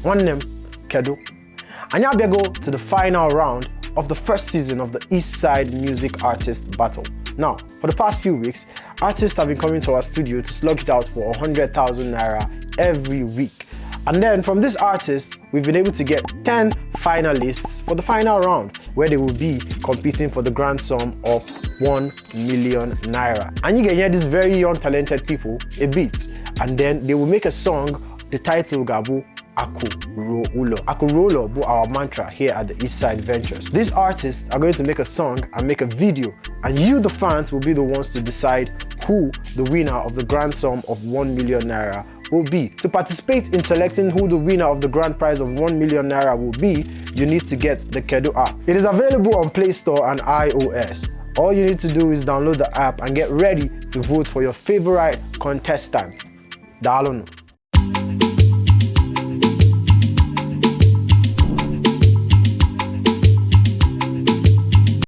One name, Kedu. And now we go to the final round of the first season of the Eastside Music Artist Battle. Now, for the past few weeks, artists have been coming to our studio to slug it out for 100,000 naira every week. And then from this artist, we've been able to get 10 finalists for the final round, where they will be competing for the grand sum of 1 million naira. And you can hear these very young talented people a bit, and then they will make a song. The title Gabu Akurolo bu our mantra here at the Eastside Ventures. These artists are going to make a song and make a video, and you, the fans, will be the ones to decide who the winner of the grand sum of 1 million naira will be. To participate in selecting who the winner of the grand prize of 1 million naira will be, you need to get the Kedu app. It is available on Play Store and iOS. All you need to do is download the app and get ready to vote for your favorite contestant. Dalon.